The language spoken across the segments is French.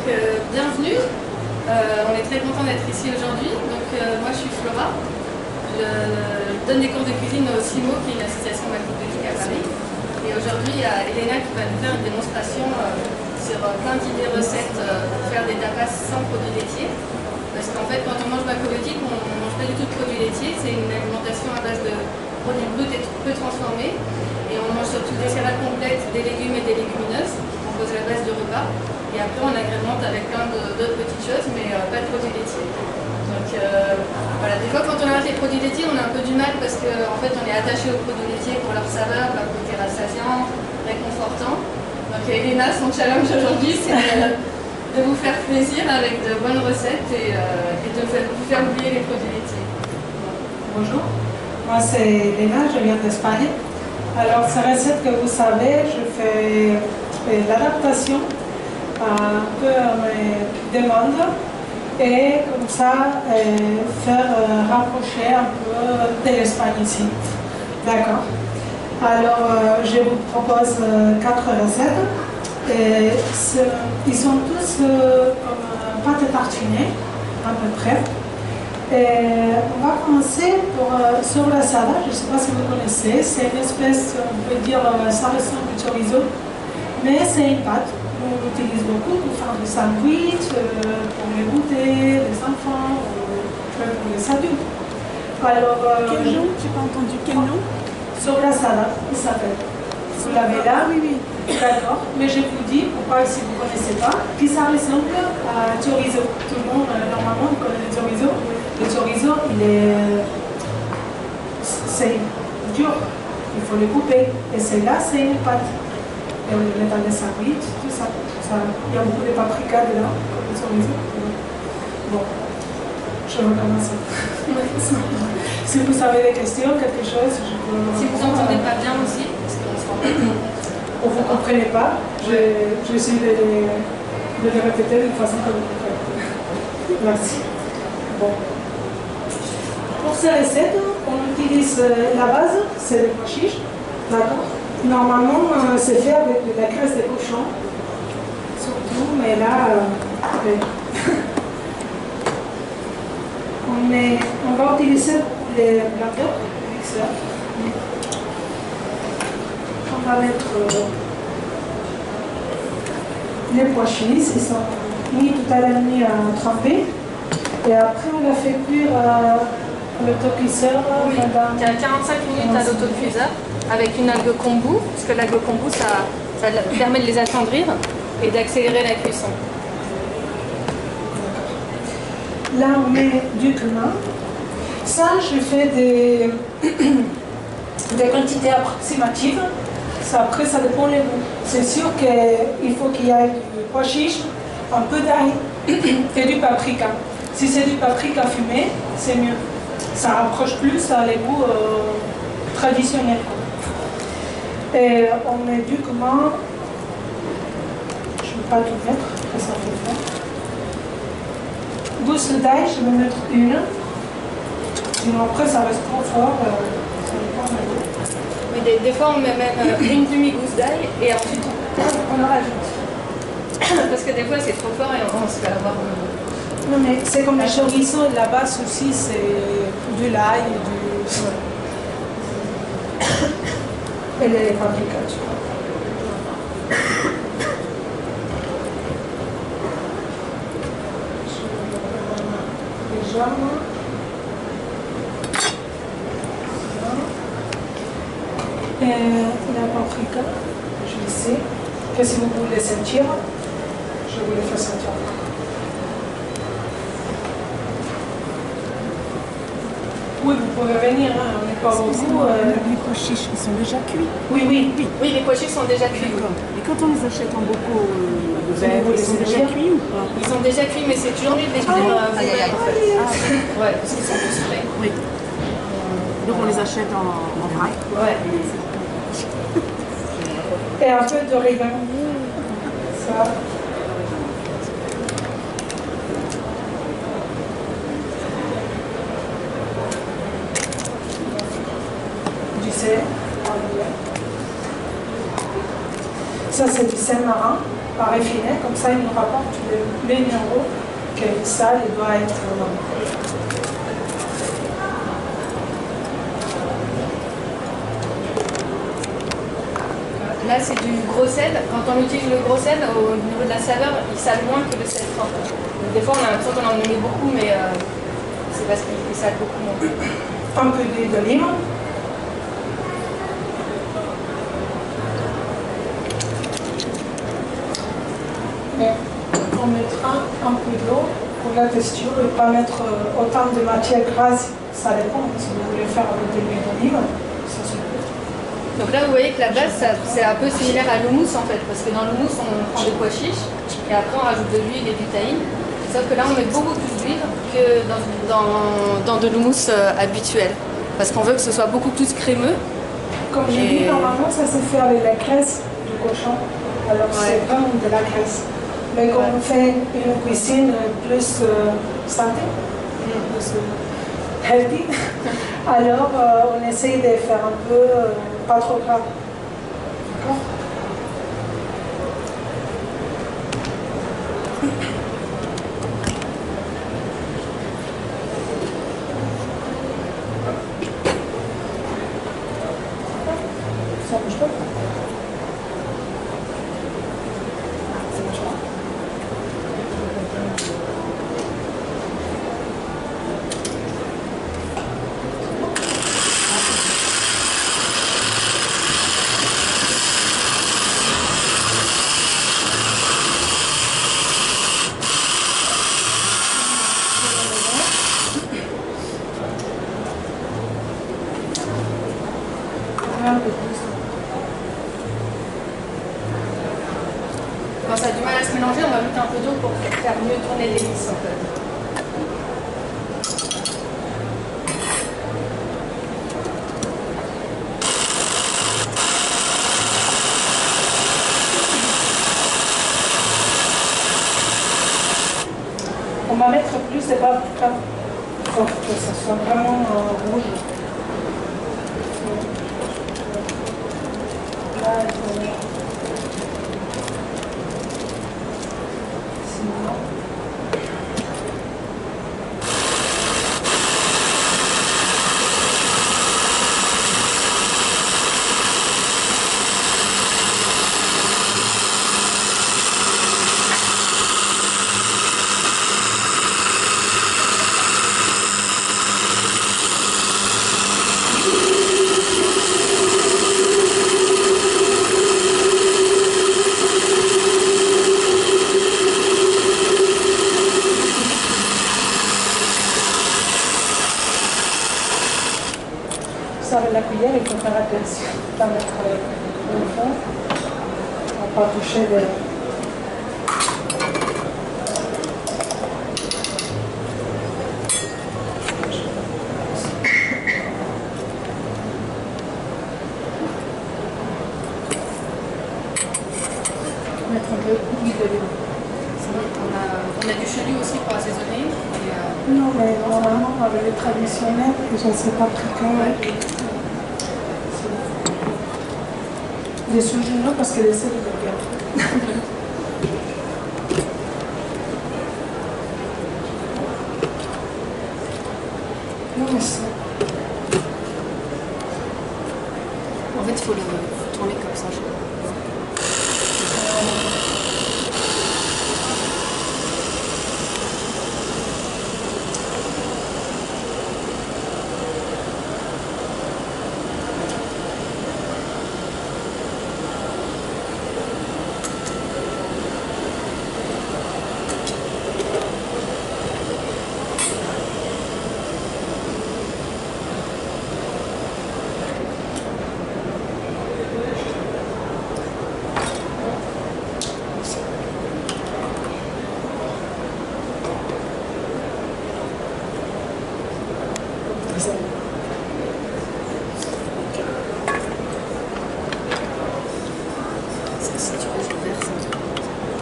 Bienvenue. On est très content d'être ici aujourd'hui. Moi je suis Flora. Je donne des cours de cuisine au CIMO, qui est une association macrobiotique à Paris. Et aujourd'hui, il y a Elena qui va nous faire une démonstration sur plein d'idées recettes pour faire des tapas sans produits laitiers. Parce qu'en fait, quand on mange macrobiotique, on ne mange pas du tout de produits laitiers. C'est une alimentation à base de produits bruts et peu transformés. Et on mange surtout des céréales complètes, des légumes et des légumineuses. On pose la base du repas. Et après, on agrémente avec plein d'autres petites choses, mais pas de produits laitiers. Voilà, des fois, quand on arrête les produits laitiers, on a un peu du mal parce qu'en fait, on est attaché aux produits laitiers pour leur saveur, leur côté rassasiant, réconfortant. Donc, Elena, son challenge aujourd'hui, c'est de vous faire plaisir avec de bonnes recettes et de vous faire oublier les produits laitiers. Bonjour, moi c'est Elena, je viens d'Espagne. Alors, ces recettes que vous savez, je fais l'adaptation un peu à mes demandes et comme ça faire rapprocher un peu de l'Espagne ici. D'accord. Alors, je vous propose 4 recettes. Et ils sont tous comme pâte tartinée, à peu près. Et on va commencer sur la salade. Je ne sais pas si vous connaissez. C'est une espèce, on peut dire, ça ressemble au chorizo, mais c'est une pâte. On l'utilise beaucoup pour faire des sandwichs, pour les goûter, les enfants, ou même pour les adultes. Alors, quel nom? Tu n'as pas entendu quel nom? Sur la salade, il s'appelle. Vous l'avez là? Oui, oui. D'accord. Mais je vous dis, pourquoi si vous ne connaissez pas, que ça ressemble à chorizo. Tout le monde, normalement, connaît le chorizo. Le chorizo, c'est dur. Il faut le couper. Et celle-là, c'est une pâte. Et on le met dans les sandwichs, tout ça. Il y a beaucoup de paprika dedans, comme le chorizo. Bon, je recommence. Si vous avez des questions, quelque chose, je peux... Si vous n'entendez pas bien aussi, parce qu'on se rend pas compte. Ou vous ne comprenez pas, j'essaie de les répéter d'une façon que vous comprenez. Merci. Bon. Pour ces recettes, on utilise la base, c'est le pois chiche. D'accord. Normalement, c'est fait avec de la graisse de cochon. Surtout, mais là, on va utiliser les blandeurs, le mixeur. On va mettre les pois chiches, ils sont mis tout à l'heure mis à tremper. Et après, on a fait cuire l'autocuiseur oui, pendant... Il y a 45 minutes à l'autocuiseur avec une algue kombu, parce que l'algue kombu, ça permet de les attendrir et d'accélérer la cuisson. Là, on met du cumin. Ça, je fais des quantités approximatives. Ça, après, ça dépend des goûts. C'est sûr qu'il faut qu'il y ait du pois chiche, un peu d'ail et du paprika. Si c'est du paprika fumé, c'est mieux. Ça rapproche plus à les goûts traditionnels. Et on met du cumin. Je ne vais pas tout mettre, ça fait faire. Gousse d'ail, je vais mettre une. Sinon après ça reste trop fort. Mais des fois on met même une demi-gousse d'ail et ensuite on en rajoute. Parce que des fois c'est trop fort et on se fait avoir. Non mais c'est comme les chorizo, la base aussi c'est de l'ail et les paprika, tu vois. Déjà, et la paprika, je sais que si vous voulez sentir, je vous le fais sentir. Oui, vous pouvez venir, hein, on n'est pas beaucoup. Les pois chiches, ils sont déjà cuits? Oui, oui. Oui, les pois chiches sont déjà cuits. Et quand on les achète en bocaux de verre, ils sont déjà cuits ou pas? Ils sont déjà cuits, mais c'est toujours mieux de les cuire vous-même en fait. Ouais, parce qu'ils sont tous frais. Oui. Donc on les achète en vrac. Ouais. Et un peu d'origan. Ça. Du sel. Ça, c'est du sel marin. paraffiner, comme ça il nous rapporte les numéros que ça il doit être. Là, c'est du gros sel. Quand on utilise le gros sel, au niveau de la saveur, il sale moins que le sel fort. Donc, des fois, on a l'impression qu'on en met beaucoup, mais c'est parce qu'il sale beaucoup moins. Un peu d'huile d'olive. Et on mettra un peu d'eau pour la texture et pas mettre autant de matière grasse. Ça dépend. Si vous voulez faire avec de l'huile d'olive, ça se peut. Donc là, vous voyez que la base, c'est un peu similaire à l'houmous en fait, parce que dans l'houmous, on prend des pois chiches et après on rajoute de l'huile et du tahine. Sauf que là, on met beaucoup plus d'huile que dans de l'houmous habituel, parce qu'on veut que ce soit beaucoup plus crémeux. Comme j'ai dit, normalement, ça se fait avec la graisse du cochon. Alors c'est vraiment de la graisse. Mais quand on fait une cuisine plus santé, plus healthy, alors on essaye de faire un peu pas trop gras. D'accord? Ça bouge pas? Ça bouge pas? Un peu plus. Quand ça a du mal à se mélanger, on va ajouter un peu d'eau pour faire mieux tourner l'épice en fait. On va mettre plus de paprika pour que ça soit vraiment rouge. Là, sinon. Avec la cuillère, il faut faire attention, pas mettre le fond, on va pas toucher les... Mettre un peu d'huile d'olive. On a du chenu aussi pour assaisonner. Non, mais normalement, avec les traditionnels, je ne sais pas très Les sujets, non, parce que les sels, ils bien. Non, mais c'est... En fait, il faut le tourner comme ça.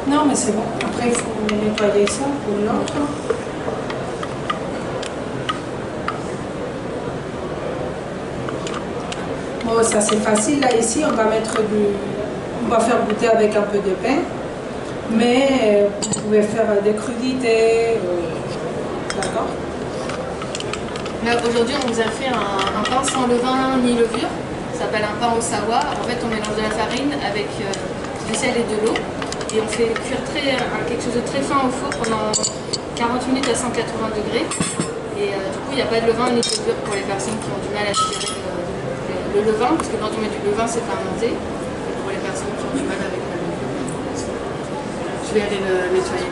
Non, mais c'est bon. Après, il faut nettoyer ça pour l'autre. Bon, ça c'est facile. Là, ici, on va mettre du... On va faire goûter avec un peu de pain. Mais vous pouvez faire des crudités, d'accord? Là, aujourd'hui, on vous a fait un pain sans levain ni levure. Ça s'appelle un pain au sawa. En fait, on mélange de la farine avec du sel et de l'eau. Et on fait cuire quelque chose de très fin au four pendant 40 minutes à 180 degrés. Et du coup, il n'y a pas de levain ni de levure pour les personnes qui ont du mal à digérer le levain, parce que quand on met du levain, c'est fermenté. Et pour les personnes qui ont du mal avec la levure, je vais aller le nettoyer.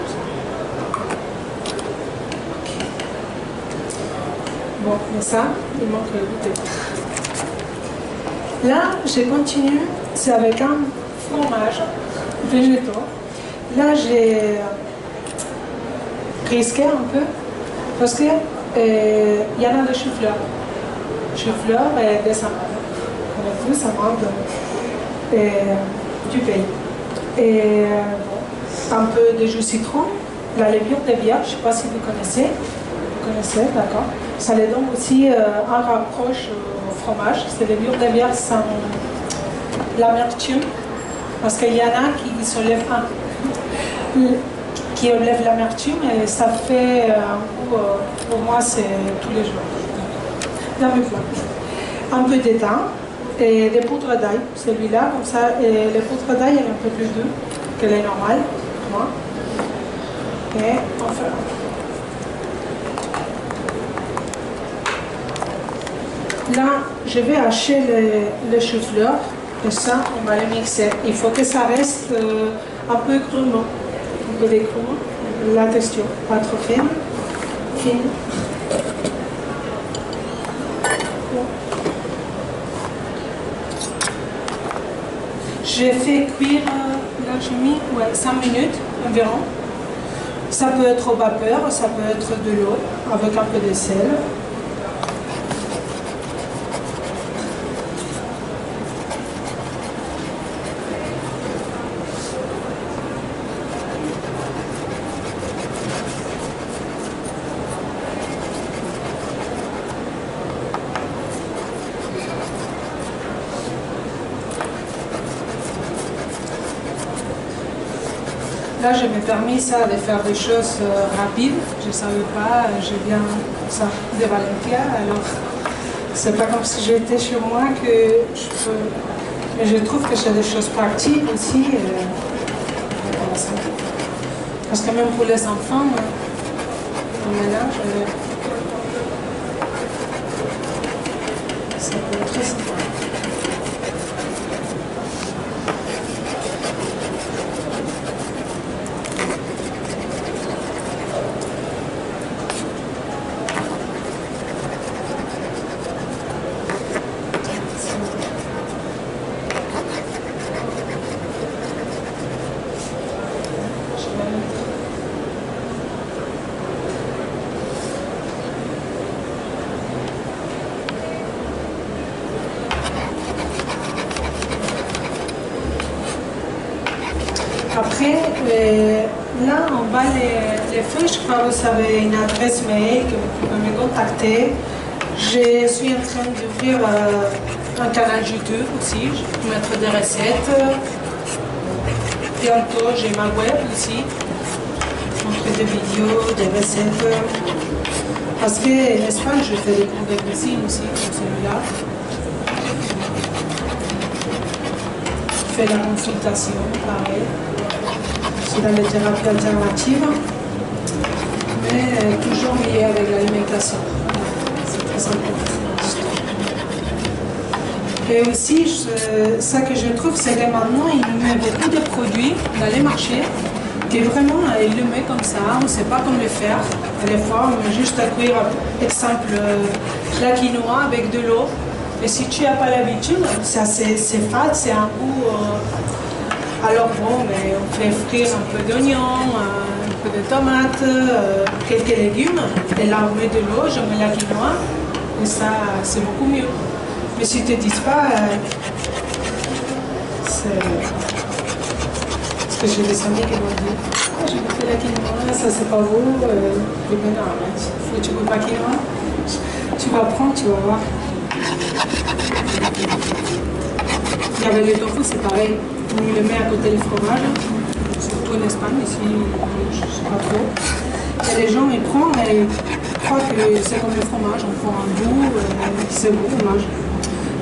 Bon, mais ça, il manque le goûter. Là, j'ai continué, c'est avec un fromage végétaux. Là, j'ai risqué un peu parce que il y en a de chou-fleur. Chou-fleur et des amandes. Avec des amandes du pays. Et un peu de jus de citron, la levure de bière, je ne sais pas si vous connaissez. Vous connaissez, d'accord. Ça les donne aussi un rapproche au fromage. C'est les levures de bière sans l'amertume. Parce qu'il y en a qui s'enlèvent qui enlèvent l'amertume et ça fait un goût, pour moi, c'est tous les jours. Dans mes plats. Un peu d'étain et des poudres d'ail, celui-là, comme ça. Et les poudres d'ail, elle est un peu plus douce que les normales, pour moi. Et on fait. Là, je vais hacher le chou-fleur et ça, on va le mixer. Il faut que ça reste un peu crûment, un peu d'écrou, la texture, pas trop fine. J'ai fait cuire, là j'ai mis 5 minutes environ. Ça peut être au vapeur, ça peut être de l'eau avec un peu de sel. Là, je me permis ça de faire des choses rapides. Je ne savais pas, je viens ça, de Valencia, alors c'est pas comme si j'étais chez moi que je peux. Mais je trouve que c'est des choses pratiques aussi. Parce que même pour les enfants, au ménage, ça peut être très sympa. Après, là, on va les feuilles. Je crois que vous avez une adresse mail que vous pouvez me contacter. Je suis en train d'ouvrir un canal YouTube aussi. Je peux mettre des recettes. Bientôt, j'ai ma web aussi. Je montre des vidéos, des recettes. Parce qu'en Espagne, je fais des cours de cuisine aussi, comme celui-là. Je fais la consultation, pareil. C'est dans les thérapies alternatives, mais toujours lié avec l'alimentation. C'est très important. Et aussi, ça que je trouve, c'est que maintenant, il met beaucoup de produits dans les marchés, qui vraiment, il le met comme ça, on ne sait pas comment le faire. Et des fois, on met juste à cuire, par exemple, la quinoa avec de l'eau. Et si tu n'as pas l'habitude, c'est fade, c'est un goût. Alors bon, mais on fait frire un peu d'oignon, un peu de tomates, quelques légumes. Et là, on met de l'eau, je mets la quinoa. Et ça, c'est beaucoup mieux. Mais si tu ne te dis pas, c'est... Parce que j'ai des amis qui m'ont dit « Ah, j'ai fait la quinoa, ça c'est pas vous. » Je dis « Non, mais tu ne veux pas quinoa, tu vas prendre, tu vas voir. » Et avec le tofu, c'est pareil. On le met à côté du fromage. C'est beaucoup en Espagne, ici, je ne sais pas trop. Et les gens, ils prennent, mais ils croient que c'est comme le fromage, on prend un bout, c'est bon, on mange.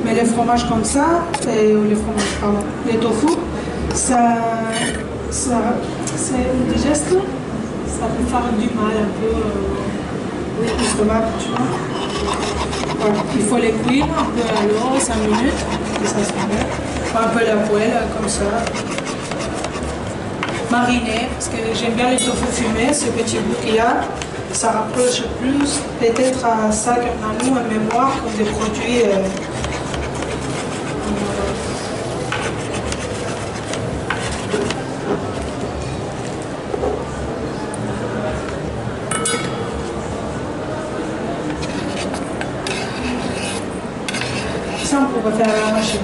Mais les fromages comme ça, les tofu, c'est une digestion, ça peut faire du mal un peu au stomac, tu vois. Voilà. Il faut les cuire un peu à l'eau, 5 minutes, et ça se met. Un peu la poêle, comme ça. Mariner, parce que j'aime bien les tofu fumés, ce petit bout qu'il y a. Ça rapproche plus peut-être à ça qu'on a nous en mémoire comme des produits. Ça, on pourrait faire à la machine.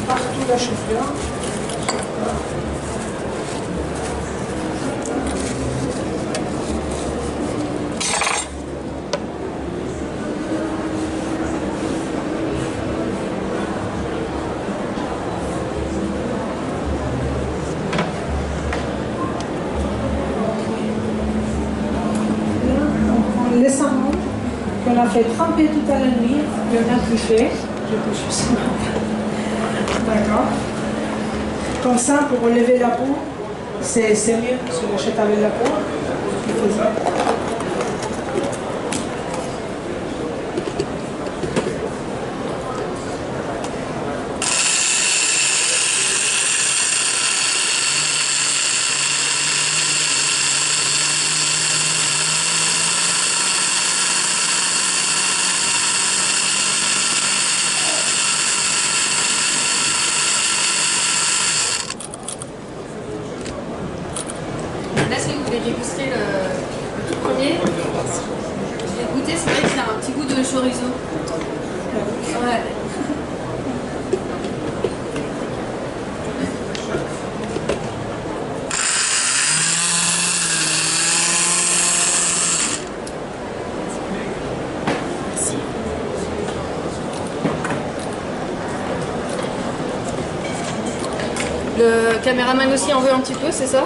Partout la chou-fleur. Les saumons qu'on a fait tremper toute la nuit, on a touché. Je touche aussi. D'accord. Comme ça, pour relever la peau, c'est mieux parce que j'achète avec la peau. Là, si vous voulez déguster le tout premier, je l'ai goûté, c'est vrai que c'est un petit goût de chorizo. Ouais. Le caméraman aussi en veut un petit peu, c'est ça?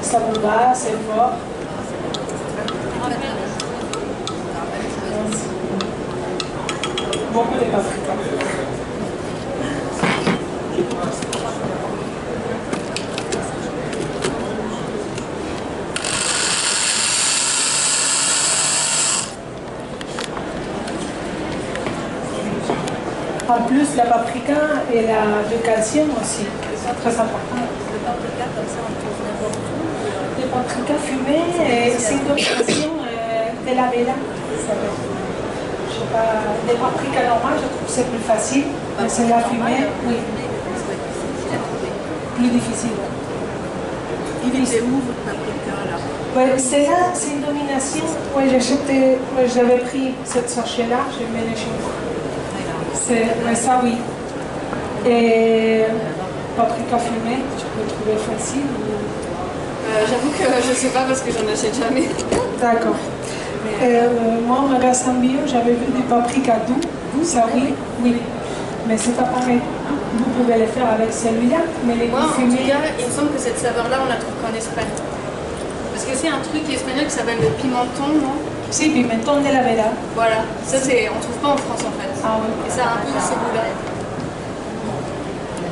Ça vous va, c'est fort. Beaucoup de paprika. En plus, la paprika et le calcium aussi, c'est très important. Le paprika, comme ça, on trouve n'importe où. Le paprika fumé, c'est une opération de la vela. Je sais pas, les paprika normales, je trouve que c'est plus facile, mais c'est la fumée, oui. Plus difficile. Il était où votre paprika là? Ouais, c'est là, c'est une domination. Ouais, j'avais pris cette sachet-là, je mets les choses. Ouais, ça oui. Et paprika fumée, tu peux trouver facile. J'avoue que je sais pas parce que j'en achète jamais. D'accord. Moi, au magasin bio, j'avais vu des paprikas doux. Ça oui, oui. Mais c'est pas pareil. Vous pouvez les faire avec celui-là, mais les Moi, en tout fumés. cas, il me semble que cette saveur-là, on la trouve qu'en Espagne. Parce que c'est un truc espagnol qui s'appelle le pimenton, non? Si, pimenton de la vela. Voilà, ça on trouve pas en France en fait. Ah oui. Et ça a un peu ce goût-là.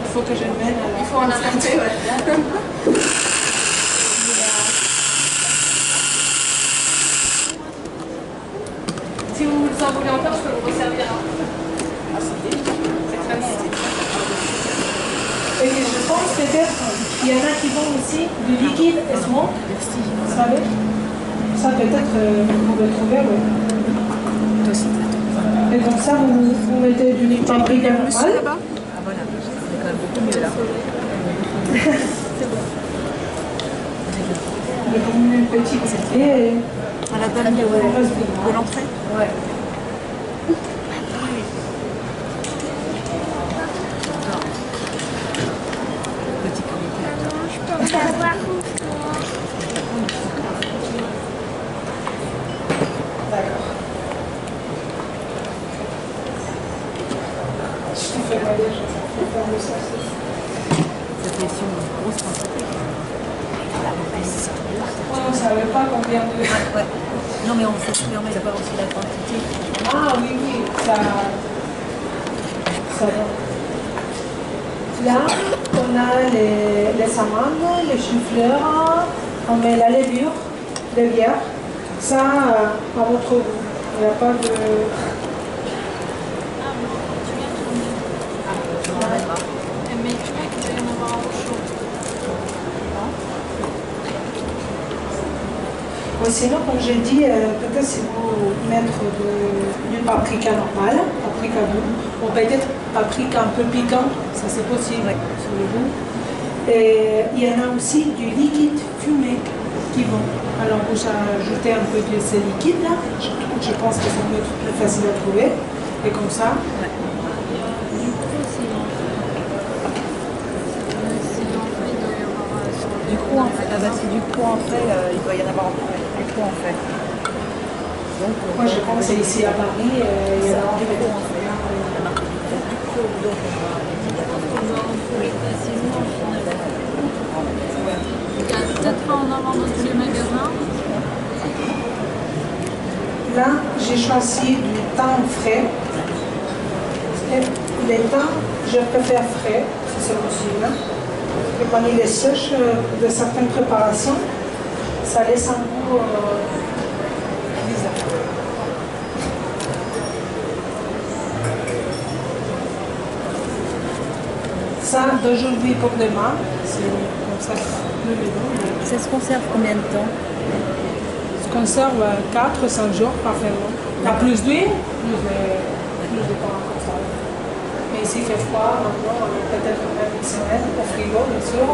Il faut que je le mène alors. Il faut en inventer, ouais. si vous en voulez encore, je peux vous resservir un. C'est très bon. Et je pense peut-être qu'il y en a qui vendent aussi du liquide smoke. Vous savez? Ça peut-être vous pouvez trouver, oui. Et comme ça, vous mettez du liquide paprika normal. Là-bas. Ah voilà, c'est quand même beaucoup mieux là. C'est bon. Et comme une petite bouteille. À la table de l'entrée. Ouais. Petit comité. Je peux avoir D'accord. Je te fais mal déjà. Je vais faire le saucisse. Ça fait sur une grosse quantité. On ne savait pas combien de... Ouais. Non mais on se permet d'avoir aussi la quantité. Ah oui, oui, ça va. Là, on a les amandes, les choux-fleurs, on met la levure, les bières. Ça, à votre goût. Il n'y a pas de... Mais tu vois qu'il va y en avoir un chaud. Bon, sinon, comme j'ai dit, peut-être si vous mettez du paprika normal, paprika doux, ou peut-être paprika un peu piquant, ça c'est possible sur le goût. Et il y en a aussi du liquide fumé qui vont. Alors vous ajoutez un peu de ces liquides-là, je pense que ça va être plus facile à trouver. Et comme ça, Du coup, en fait, ah bah, c'est du coup en fait, il doit y en avoir du coup en fait. Donc, moi je pense que ici à Paris, il y en a en fait. Peut-être pas en avoir dans tous les magasins. Là, j'ai choisi du thym frais. Et les thym, je préfère frais, si c'est possible. Et quand il est sèche de certaines préparations, ça laisse un goût bizarre. Ça, d'aujourd'hui pour demain, c'est comme ça le mélange. ça se conserve combien de temps? Se conserve 4-5 jours parfaitement. À plus d'huile, plus de temps comme ça. Mais ici il fait froid, maintenant peut-être même une semaine au frigo, bien sûr.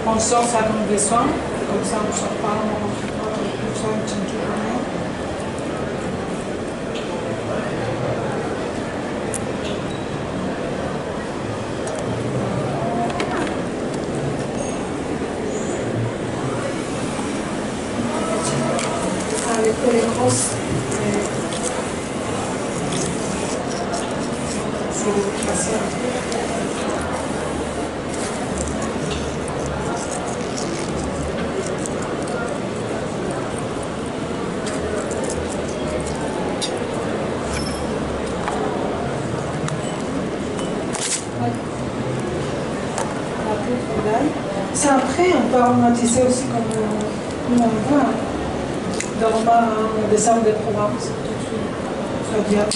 On sort ça dans le besoin, comme ça on ne sort pas, on sort une petite journée. Avec les grosses. C'est facile. Ça après, on peut aromatiser aussi comme on veut. D'aroma des arbres de Provence. Ça vient.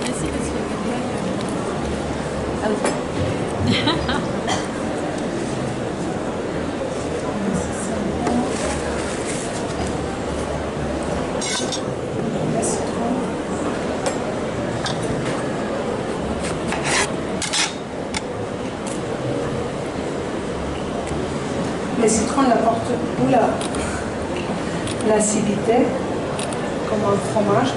Merci parce qu'il y a Ah oui. Le citron apporte beaucoup l'acidité, comme un fromage.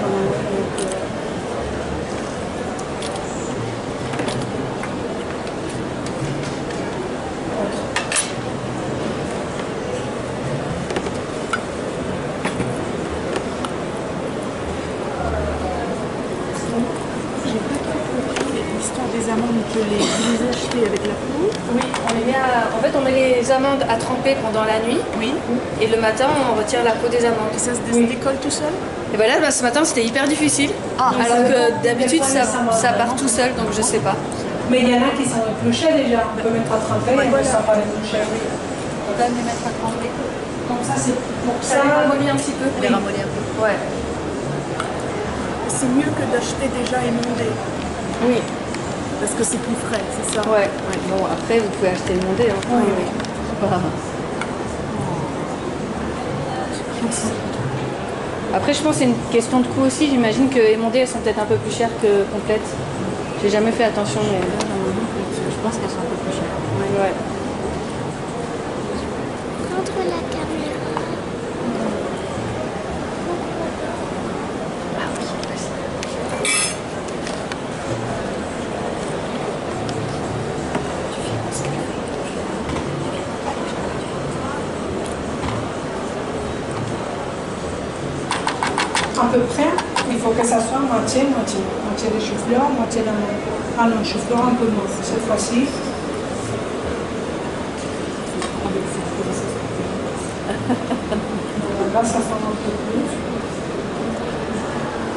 L'histoire des amandes que vous les achetez avec la peau. Oui, on les met en fait, on met les amandes à tremper pendant la nuit. Oui. Et le matin, on retire la peau des amandes. Et ça se décolle tout seul? Et ben là, ce matin, c'était hyper difficile. Ah, alors que d'habitude, ça part tout seul, donc je sais pas. Mais il y en a qui sont épluchés déjà. On peut mettre à tremper et voilà. ça pas éplucher. On va les mettre à tremper. Comme ça, c'est pour Ça les ramollit un petit peu. Les ramollir un peu. Ouais. C'est mieux que d'acheter déjà émondé. Oui. Parce que c'est plus frais, c'est ça? Ouais. Bon, après, vous pouvez acheter le mondé. Hein. Oui, oui. Voilà. Après, je pense que c'est une question de coût aussi. J'imagine que émondées, elles sont peut-être un peu plus chères que complètes. J'ai jamais fait attention, mais Je pense qu'elles sont un peu plus chères. ouais. Contre la caméra. À peu près, il faut que ça soit moitié-moitié. Moitié de chou-fleur, moitié d'amande. Ah non, chou-fleur un peu moins cette fois-ci. Là, ça fait un peu plus.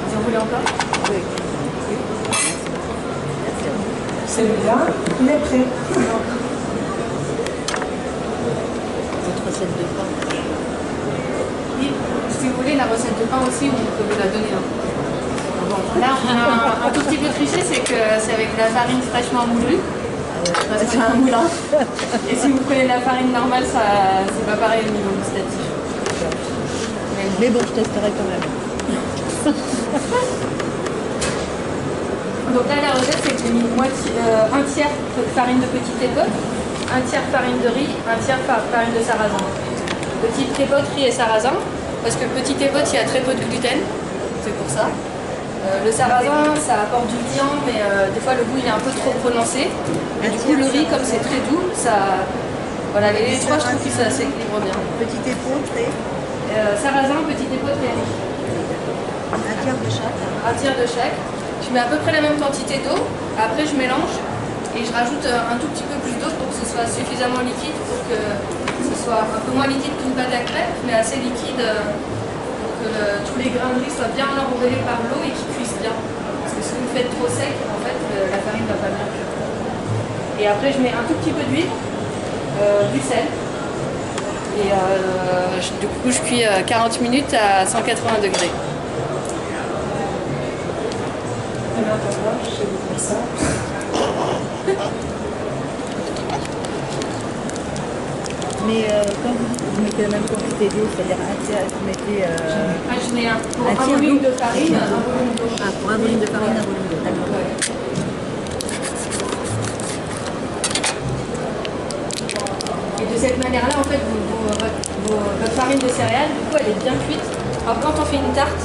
Vous en voulez encore? Oui. Celui-là, il est prêt. Votre recette de pain. Oui. Si vous voulez la recette de pain aussi, on peut vous la donner. Hein. Bon, là, on a un tout petit peu triché, c'est que c'est avec de la farine fraîchement moulue. Parce que c'est un moulin. Et si vous prenez de la farine normale, c'est pas pareil au niveau gustatif. Mais bon, je testerai quand même. Donc là, la recette, c'est que j'ai mis un tiers de farine de petite épeautre, un tiers farine de riz, un tiers farine de sarrasin. Petite épeautre, riz et sarrasin, parce que petite épeautre, il y a très peu de gluten, c'est pour ça. Le sarrasin, ça apporte du liant, mais des fois le goût il est un peu trop prononcé. Et du coup, le riz, comme c'est très doux, ça. Voilà, les trois, je trouve que ça s'équilibre bien. Petite épeautre et Sarrasin, petite épeautre et riz. un tiers de chaque. Un tiers de chaque. Je mets à peu près la même quantité d'eau. Après, je mélange et je rajoute un tout petit peu plus d'eau pour que ce soit suffisamment liquide pour que ce soit un peu moins liquide qu'une pâte à crêpes, mais assez liquide pour que tous les grains de riz soient bien enrobés par l'eau et qu'ils cuisent bien. Parce que si vous le faites trop sec, en fait, la farine ne va pas bien cuire. Et après, je mets un tout petit peu d'huile, du sel. Et du coup, je cuis 40 minutes à 180 degrés. Et maintenant, je vais vous faire ça. Mais quand vous mettez la même quantité d'eau, c'est-à-dire un tiers, vous mettez... Je mets pour un un tiers volume d'eau. de farine, un volume d'eau. Ah, pour un volume de farine, un volume d'eau. D'accord. Et de cette manière-là, en fait, votre farine de céréales, du coup, elle est bien cuite. Alors quand on fait une tarte,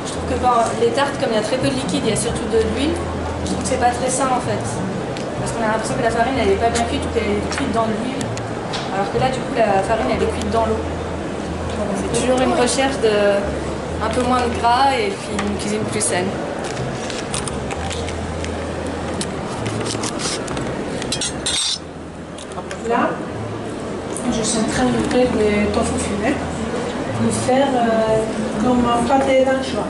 je trouve que les tartes, comme il y a très peu de liquide, il y a surtout de l'huile, je trouve que c'est pas très sain en fait. Parce qu'on a l'impression que la farine, elle est pas bien cuite ou qu'elle est cuite dans l'huile. Alors que là, du coup, la farine, elle est cuite dans l'eau. C'est toujours une recherche de un peu moins de gras et puis une cuisine plus saine. Là, je suis en train de faire le tofu fumé, de faire comme un pâté d'anchois.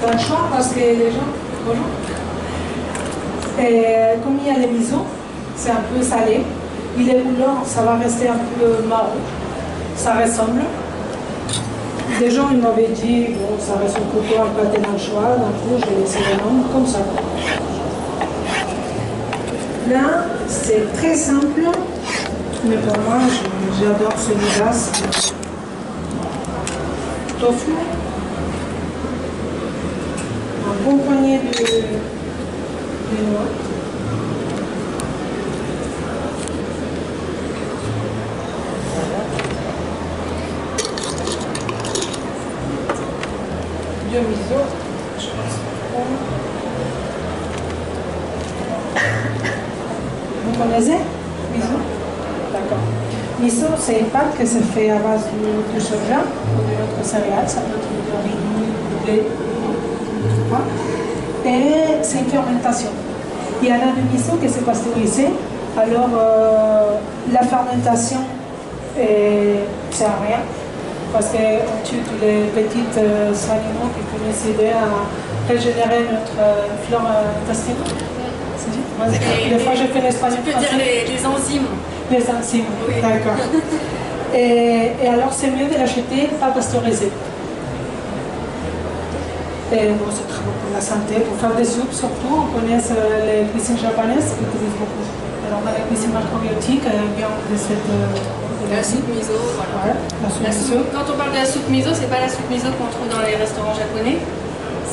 D'anchois parce que les gens, bonjour. Et comme il y a les miso, c'est un peu salé. Il est bouillant, ça va rester un peu marron. Ça ressemble. Des gens ils m'avaient dit, bon, ça ressemble plutôt à un pâté d'anchois, donc j'ai laissé le nom comme ça. Là, c'est très simple, mais pour moi, j'adore celui-là. C'est tofu, un bon poignet de noix. Du miso, je pense. Vous connaissez miso? D'accord. Miso, c'est une pâte qui se fait à base de soja ou de notre céréale, ça peut être du riz, du blé, tout quoi. Et c'est une fermentation. Il y en a du miso qui s'est pasteurisé Alors, la fermentation, c'est à rien, parce qu'on tue tous les petits animaux qui peuvent nous aider à régénérer notre flore intestinale. Des fois, je fais l'espagnol. Tu peux dire les enzymes. Les enzymes, oui. D'accord. Et alors, c'est mieux de l'acheter pas pasteurisé. Et bon, c'est très bon pour la santé. Pour faire des soupes, surtout, on connaît les cuisines japonaises qui utilisent beaucoup. Alors, dans la cuisine macrobiotique, bien de cette. La soupe miso, voilà. Ouais, la soupe miso. Quand on parle de la soupe miso, c'est pas la soupe miso qu'on trouve dans les restaurants japonais.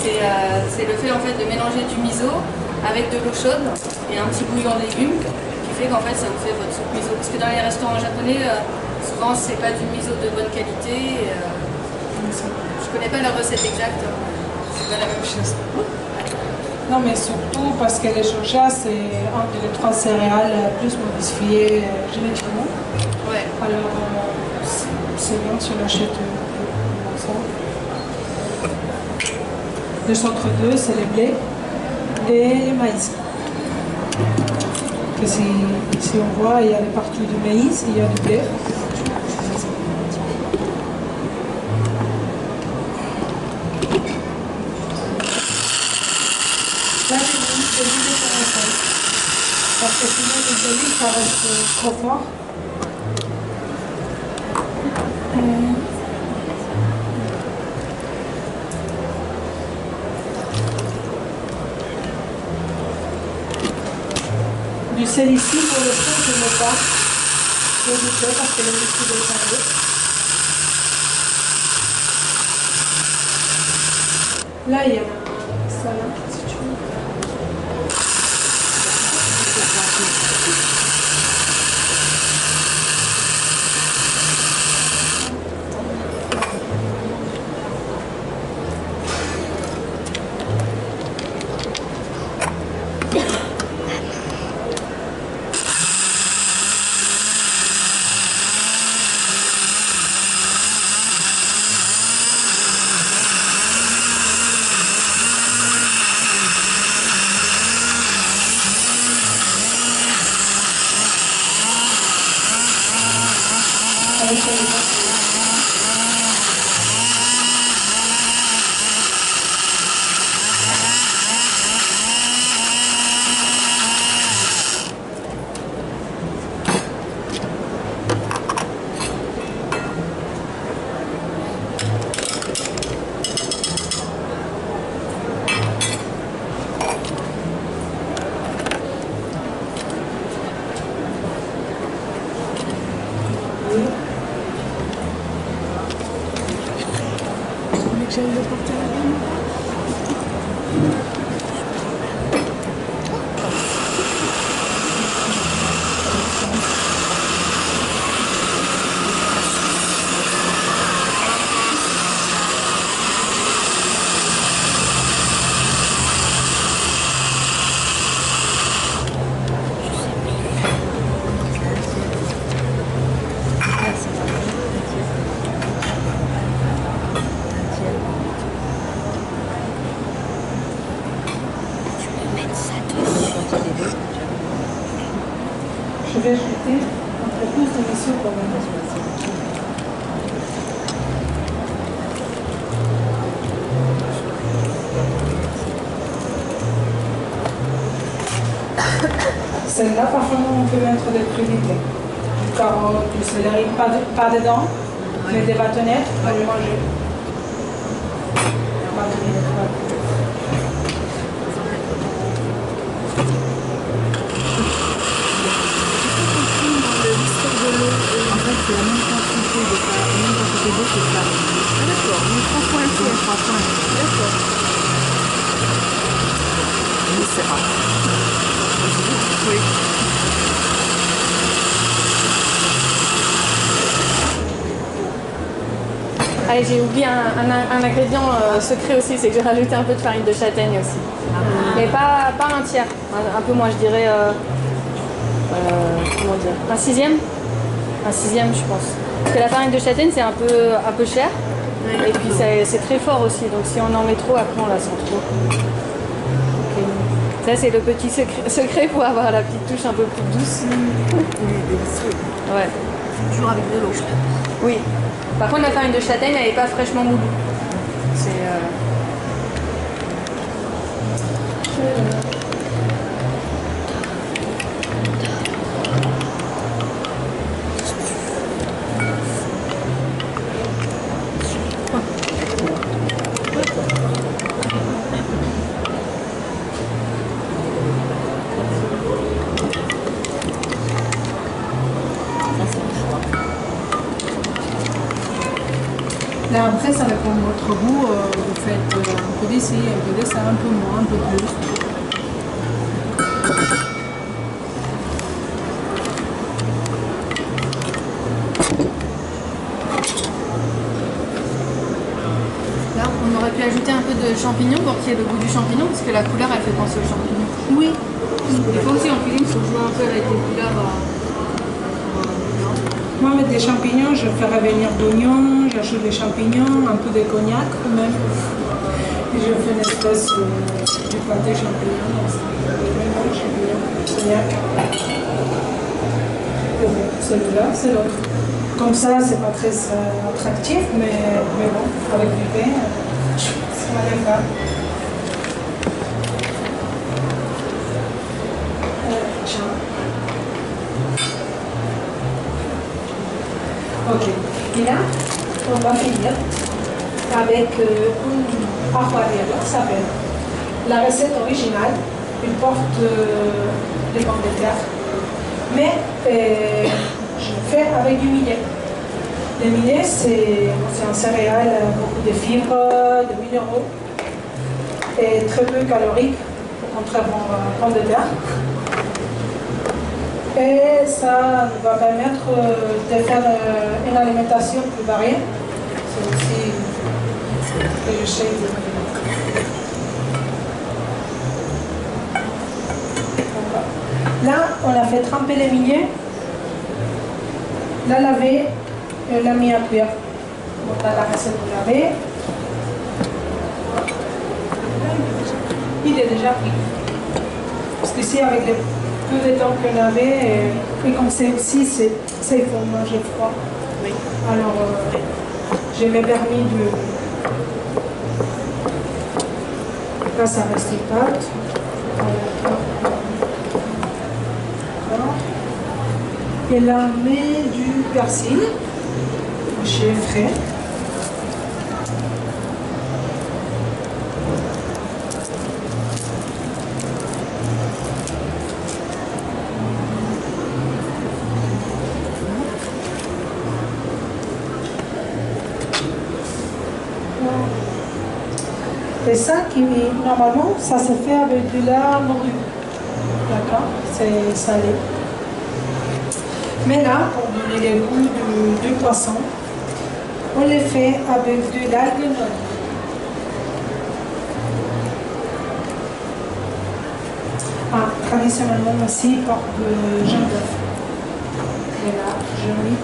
C'est le fait en fait de mélanger du miso avec de l'eau chaude et un petit bouillon de légumes qui fait qu'en fait ça vous fait votre soupe miso. Parce que dans les restaurants japonais, souvent c'est pas du miso de bonne qualité. Je connais pas la recette exacte. C'est pas la même chose. Non, mais surtout parce que les soja, c'est un des trois céréales plus modifiées génétiquement. Ouais. Alors, c'est bien si on achète ça. Le centre 2, c'est les blés et le maïs. Ici, on voit, il y a les parties du maïs, il y a du blé. Là, j'ai mis des tomates. Parce que sinon, les olives, ça reste trop fort. Du sel ici, pour le fond, je ne mets pas. Je vais goûter parce que le liquide est changé. Là, il y a ça là, si tu veux. Je vais ajouter un peu plus de miso quand même. Celle-là, par contre, on peut mettre des crudités. Du carotte, du céleri, pas dedans, mais des bâtonnettes pour les manger. Bâtonnettes, voilà. C'est la même quantité de ça, la même quantité d'eau que ça. Ah d'accord, on est 3 points ici, 3 points. D'accord. Oui, c'est rare. Oui. Allez, j'ai oublié un ingrédient secret aussi, c'est que j'ai rajouté un peu de farine de châtaigne aussi. Mais pas entière, un peu moins, je dirais, comment dire, un sixième. Un sixième, je pense. Parce que la farine de châtaigne, c'est un peu cher. Et puis c'est très fort aussi. Donc si on en met trop, après on la sent trop. Okay. Ça, c'est le petit secret pour avoir la petite touche un peu plus douce. Ouais. Toujours avec de l'eau. Oui. Par contre, la farine de châtaigne, elle n'est pas fraîchement moulue. C'est... Là, après, ça dépend de votre goût. Vous faites un peu d'ici, un peu de ça, un peu moins, un peu plus. Là, on aurait pu ajouter un peu de champignons pour qu'il y ait le goût du champignon, parce que la couleur, elle fait penser aux champignons. Oui. Des fois aussi, en cuisine, il faut jouer un peu avec les couleurs. Moi, avec des champignons, je fais revenir d'oignons, j'ajoute des champignons, un peu de cognac même. Et je fais une espèce de pâté champignon. Cognac. Celui-là, c'est l'autre. Comme ça, c'est pas très attractif, mais bon, avec du pain, ça va bien faire. Ok, et là, on va finir avec une ajuarriera, ça s'appelle. La recette originale, il porte des pommes de terre, mais je fais avec du millet. Le millet, c'est un céréale, beaucoup de fibres, de minéraux, et très peu calorique, contrairement aux pommes de terre. Et ça va permettre de faire une alimentation plus variée. C'est aussi ce que j'essaie de faire. Là, on a fait tremper les millets, l'a lavé et l'a mis à cuire. Donc là, la recette vous l'avez. Il est déjà pris. Parce qu'ici, avec les peu de temps qu'on avait, et comme c'est aussi, il faut manger froid. Oui. Alors, j'ai me permis de... Là, ça reste une pâte. Et là, on met du persil, chez frais. Et ça, normalement, ça se fait avec de la morue. D'accord? C'est salé. Mais là, pour donner le goût du poisson, on les fait avec de l'algue noire. Traditionnellement aussi, il porte de jaune d'œuf. Et là, je mets,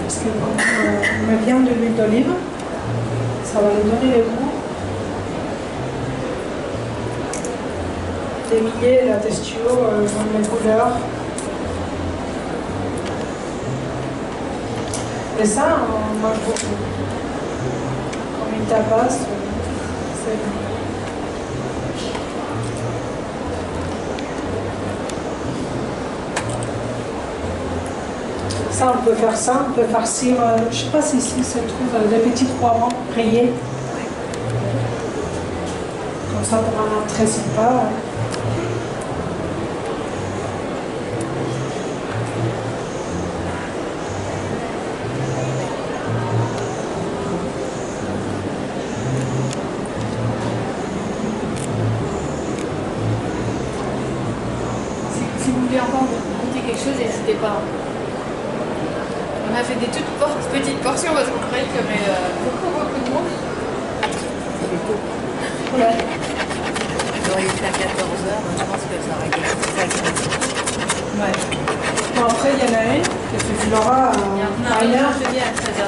parce qu'on met bien de l'huile d'olive, ça va lui donner le goût. Les millets, la texture, les couleurs. Et ça, on mange beaucoup. Comme une tapas, c'est bon. Ça, on peut faire ça, on peut farcir, je ne sais pas si ici se trouve des petits poivrons rayés. Comme ça, pour un très sympa. Si vous voulez encore goûter quelque chose, n'hésitez pas. On a fait des toutes petites portions parce qu'on croyait qu'il y aurait beaucoup de monde. Ouais. J'aurais été à 14h, donc je pense que ça aurait été ça. Ouais. Bon, après, il y en a une qui fait Flora à 1h. Je dis à 13h.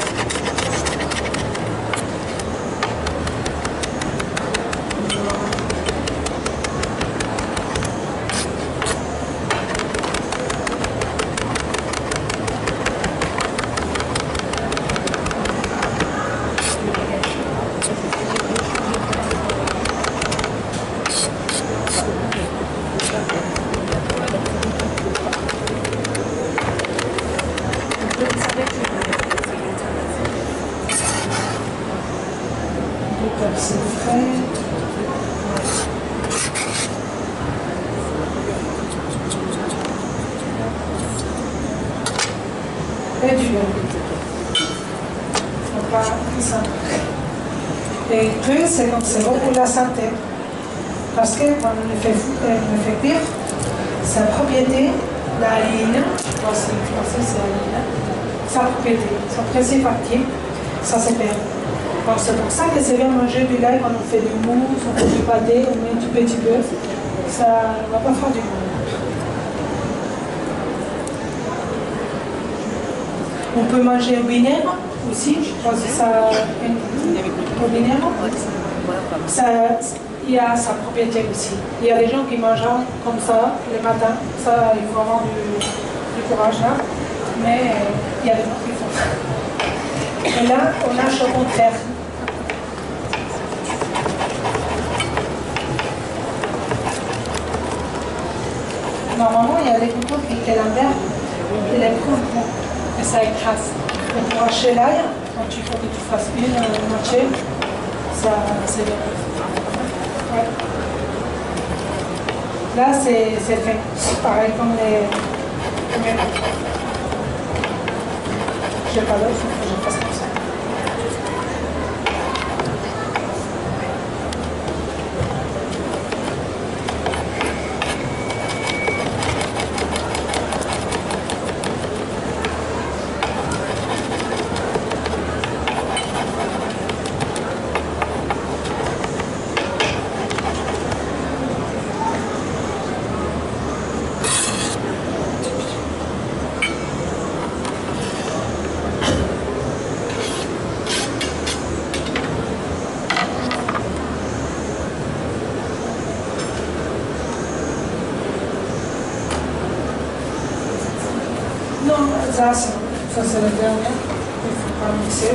c'est frais. Et du lait. Donc là, ça. Et cru, c'est comme c'est bon pour la santé. Parce que quand on le fait cuire, sa propriété, la ligne, c'est la ligne, sa propriété, son principe actif, ça se perd. Donc c'est pour ça que c'est bien manger du lait quand on fait du mousse, on fait du pâté, on met du petit bœuf, ça ne va pas faire du mal. On peut manger au vinaigre aussi, je pense que ça. Au vinaigre, ça, il y a sa propriété aussi. Il y a des gens qui mangent comme ça le matin, ça il faut avoir du courage là, mais il y a des gens qui font ça. Et là, on a chaud de fer. Normalement, il y a des couteaux qui l'envers, il les prend et ça écrase. Donc pour hacher l'ail, quand il faut que tu fasses une moitié, ça c'est bien. Ouais. Là, c'est fait. Pareil comme les. Je n'ai pas l'autre, il faut que je fasse comme ça. Non, ça c'est le dernier. Il ne faut pas mixer.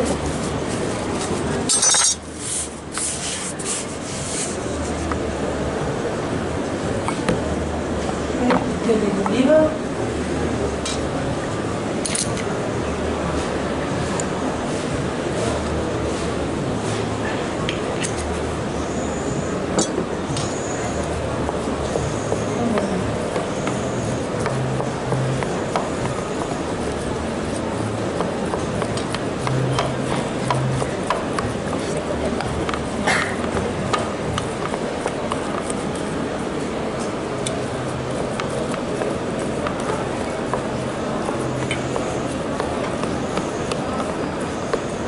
Et de l'huile d'olive.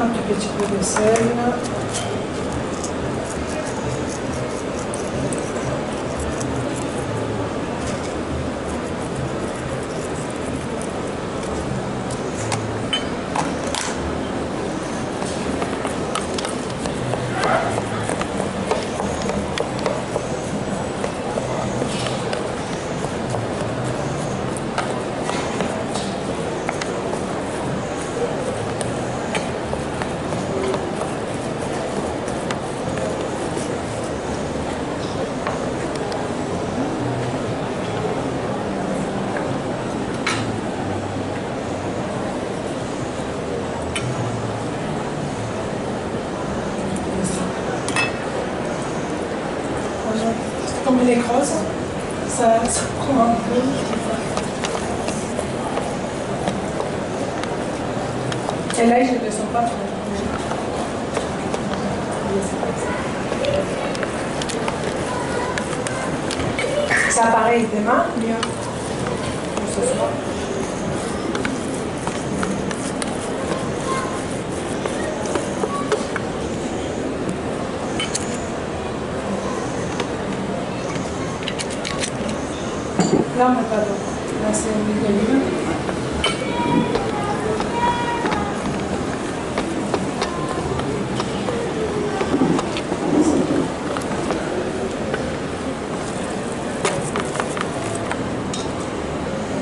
Un petit peu de sel. Comme il est grosse, ça prend un peu. Et là, je ne le sens pas trop. Ça paraît demain, mieux pour ce soir. Là, on n'a pas d'eau. Là, c'est l'huile d'olive.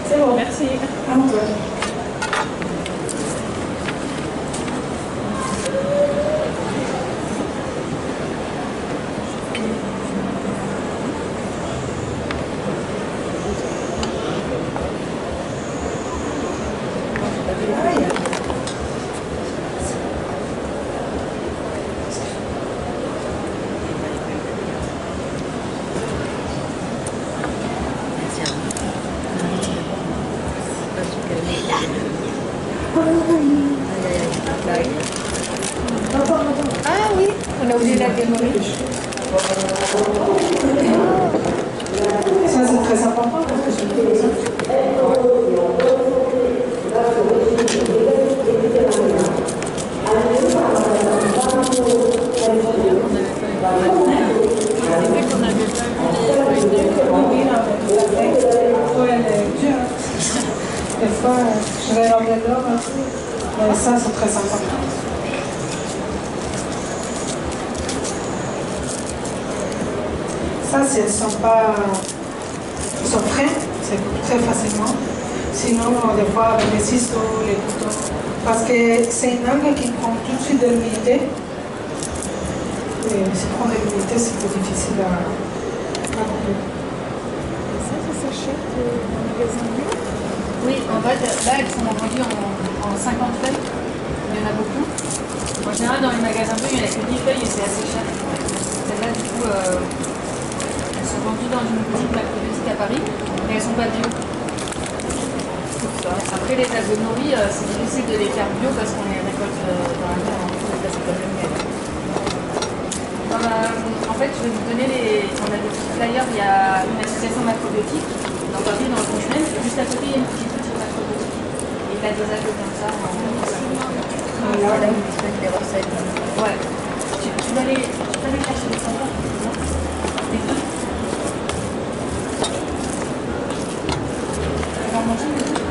C'est bon, merci. À toi. Ah oui, on a oublié la galerie. Ça, c'est très important parce que c'est comme ça. Des fois, je vais regarder l'or aussi. Mais ça, c'est très important. Ça, si elles ne sont pas... Ils sont prêts, c'est très facilement. Sinon, des fois, avec les ciseaux, les couteaux. Parce que c'est une langue qui prend tout de suite de l'humidité. Et si prend de l'humidité, c'est plus difficile à couper. Ça s'achète en magasin bio. Oui, en fait, là, elles sont vendues en 50 feuilles. Il y en a beaucoup. En général, dans les magasins bio, il n'y en a que 10 feuilles et c'est assez cher. Celles-là, du coup, elles sont vendues dans une boutique macrobiotique à Paris, mais elles ne sont pas bio. Après, les algues nourries, c'est difficile de les faire bio parce qu'on les récolte dans la terre. En fait, je vais vous donner on a des petits flyers, il y a une association macrobiotique dans Paris, dans le Conchemin, juste à côté, il y a une petite macrobiotique. Et il y a des algues comme ça. Voilà, vous expliquez les recettes. Ouais. Tu vas aller chercher les saveurs, non? Les deux. Tu vas en manger les deux?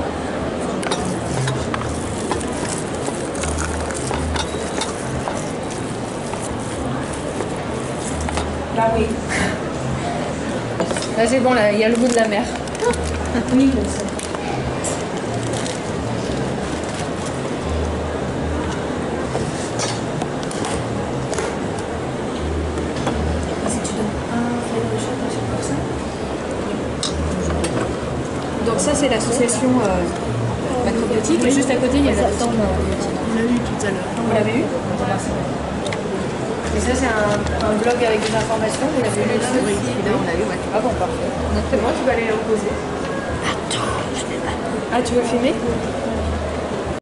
Là, oui. Là, c'est bon, là, il y a le goût de la mer. Oui, je sais. Si tu donnes un flyer de chaque à chaque personne. Donc ça, c'est l'association macrobiotique. Et juste à côté, il y a la boutique. On l'a eu tout à l'heure. Vous l'avez eu? Et ça, c'est un blog avec des informations. Vous l'avez lu là aussi? On l'a eu, ouais. Ah bon, parfait. C'est bon, tu vas aller le reposer. Attends, je l'ai pas. Ah, tu veux filmer?